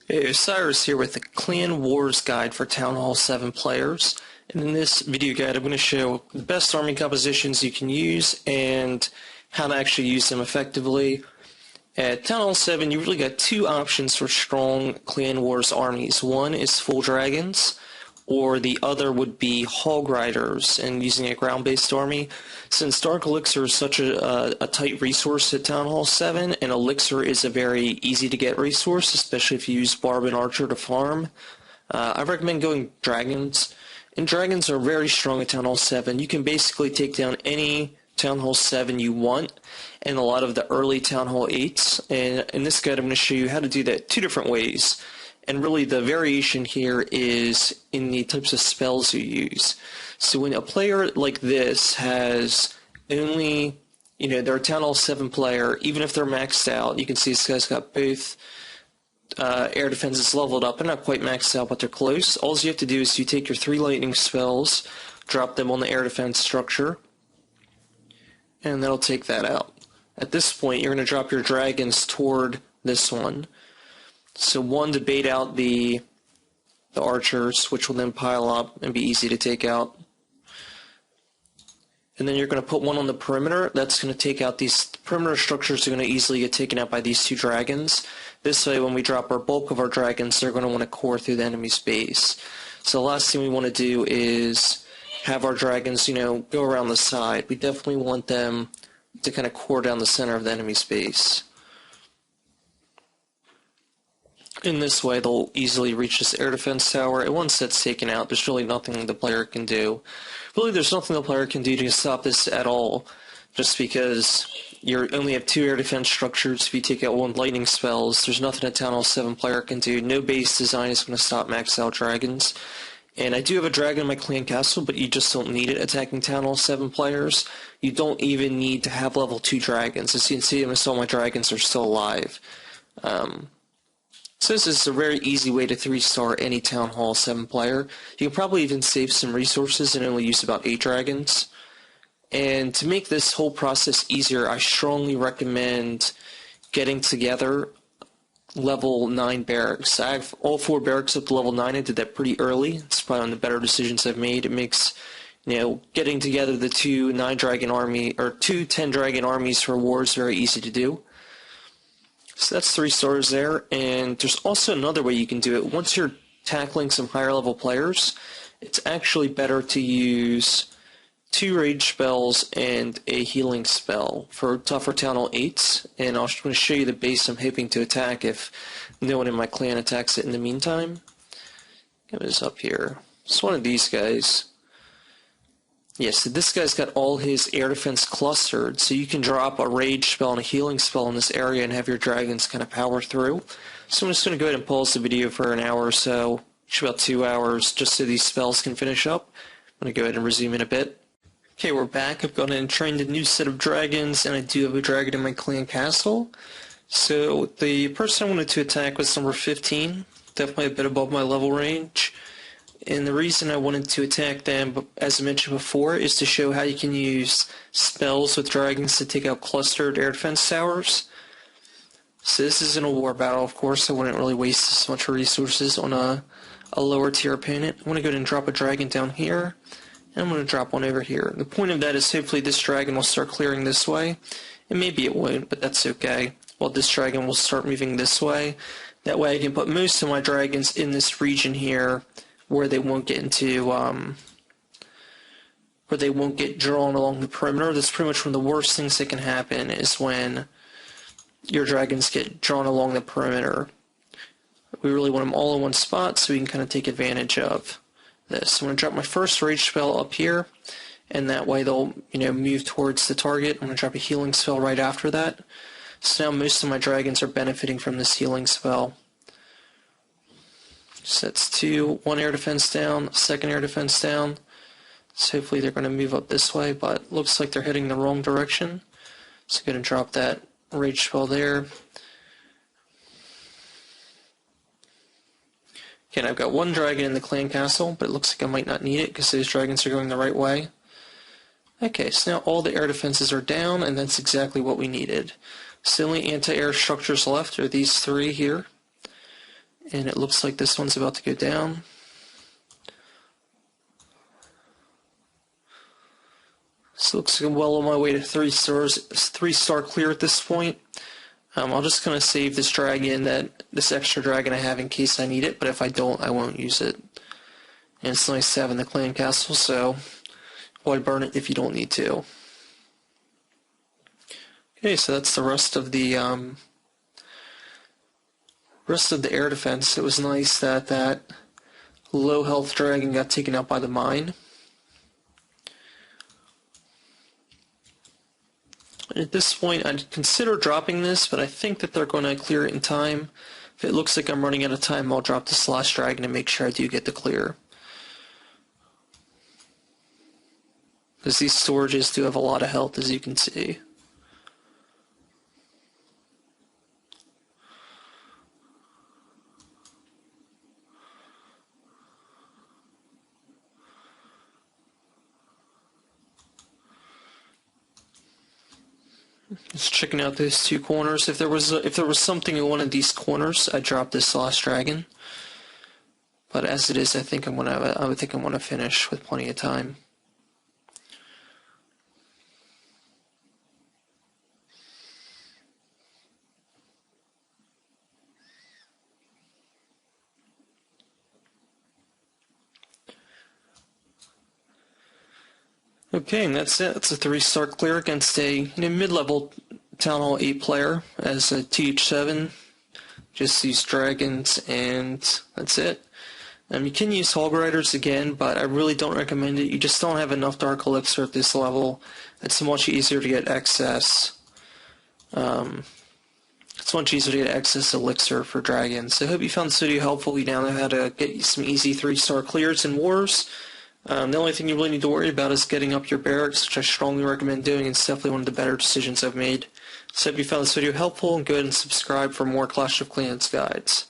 Hey, Cyrus here with the Clan Wars Guide for Town Hall 7 players. And in this video guide, I'm going to show the best army compositions you can use and how to actually use them effectively. At Town Hall 7, you really got two options for strong Clan Wars armies. One is full dragons, or the other would be hog riders and using a ground-based army. Since Dark Elixir is such a tight resource at Town Hall 7, and Elixir is a very easy-to-get resource, especially if you use Barb and Archer to farm, I recommend going dragons. And dragons are very strong at Town Hall 7. You can basically take down any Town Hall 7 you want, and a lot of the early Town Hall 8s. And in this guide, I'm going to show you how to do that two different ways. And really the variation here is in the types of spells you use. So when a player like this has only, they're a Town Hall 7 player, even if they're maxed out, you can see this guy's got both air defenses leveled up. They're not quite maxed out, but they're close. All you have to do is you take your 3 lightning spells, drop them on the air defense structure, and that'll take that out. At this point, you're going to drop your dragons toward this one. So one to bait out the archers, which will then pile up and be easy to take out. And then you're going to put one on the perimeter. That's going to take out these perimeter structures are going to easily get taken out by these 2 dragons. This way, when we drop our bulk of our dragons, they're going to want to core through the enemy's base. So the last thing we want to do is have our dragons, go around the side. We definitely want them to kind of core down the center of the enemy's base. In this way, they'll easily reach this air defense tower, and once that's taken out, there's really nothing the player can do. Really, there's nothing the player can do to stop this at all, just because you only have 2 air defense structures. If you take out 1 lightning spells, there's nothing a Town Hall 7 player can do. No base design is going to stop maxed out dragons. And I do have a dragon in my clan castle, but you just don't need it attacking Town Hall 7 players. You don't even need to have level 2 dragons. As you can see, almost all my dragons are still alive. So this is a very easy way to 3-star any Town Hall 7 player. You can probably even save some resources and only use about 8 dragons. And to make this whole process easier, I strongly recommend getting together level 9 barracks. I have all 4 barracks up to level 9. I did that pretty early. It's probably one of the better decisions I've made. It makes, getting together the 2 9-dragon army, or 2 10-dragon armies for wars very easy to do. So that's 3 stars there, and there's also another way you can do it. Once you're tackling some higher level players, it's actually better to use 2 rage spells and a healing spell for tougher Town Hall 8s, and I'm just going to show you the base I'm hoping to attack if no one in my clan attacks it in the meantime. Get this up here. It's one of these guys. Yes, so this guy's got all his air defense clustered, so you can drop a rage spell and a healing spell in this area and have your dragons kind of power through. So I'm just going to go ahead and pause the video for an hour or so, about 2 hours, just so these spells can finish up. I'm going to go ahead and resume in a bit. Okay, we're back. I've gone and trained a new set of dragons, and I do have a dragon in my clan castle. So the person I wanted to attack was number 15, definitely a bit above my level range. And the reason I wanted to attack them, as I mentioned before, is to show how you can use spells with dragons to take out clustered air defense towers. So this isn't a war battle, of course. I wouldn't really waste as much resources on a lower tier opponent. I'm going to go ahead and drop a dragon down here, and I'm going to drop one over here. The point of that is hopefully this dragon will start clearing this way, and maybe it won't, but that's okay. Well, this dragon will start moving this way. That way I can put most of my dragons in this region here, where they won't get into, where they won't get drawn along the perimeter. That's pretty much one of the worst things that can happen is when your dragons get drawn along the perimeter. We really want them all in one spot so we can kind of take advantage of this. I'm going to drop my first rage spell up here, and that way they'll, move towards the target. I'm going to drop a healing spell right after that. So now most of my dragons are benefiting from this healing spell. So that's 2, 1 air defense down, 2nd air defense down. So hopefully they're going to move up this way, but looks like they're heading the wrong direction. So go ahead and drop that rage spell there. Again, I've got 1 dragon in the clan castle, but it looks like I might not need it because those dragons are going the right way. Okay, so now all the air defenses are down, and that's exactly what we needed. So the only anti-air structures left are these 3 here. And it looks like this one's about to go down. So it looks like I'm well on my way to 3 stars, 3-star clear at this point. I'll just kind of save this extra dragon I have in case I need it, but if I don't, I won't use it. And it's nice to have in the clan castle, so why burn it if you don't need to? Okay, so that's the rest of the air defense. It was nice that that low health dragon got taken out by the mine. At this point, I'd consider dropping this, but I think that they're going to clear it in time. If it looks like I'm running out of time, I'll drop this last dragon and make sure I do get the clear. Because these storages do have a lot of health, as you can see. Just checking out those 2 corners. If there was something in one of these corners, I'd drop this last dragon. But as it is, I would think I'm gonna finish with plenty of time. Okay, and that's it. It's a 3-star clear against a mid-level Town Hall 8 player as a TH7. Just these dragons, and that's it. You can use Hog Riders again, but I really don't recommend it. You just don't have enough Dark Elixir at this level. It's much easier to get excess. It's much easier to get excess Elixir for dragons. So I hope you found this video helpful. You now know how to get some easy 3-star clears in wars. The only thing you really need to worry about is getting up your barracks, which I strongly recommend doing. It's definitely one of the better decisions I've made. So if you found this video helpful, go ahead and subscribe for more Clash of Clans guides.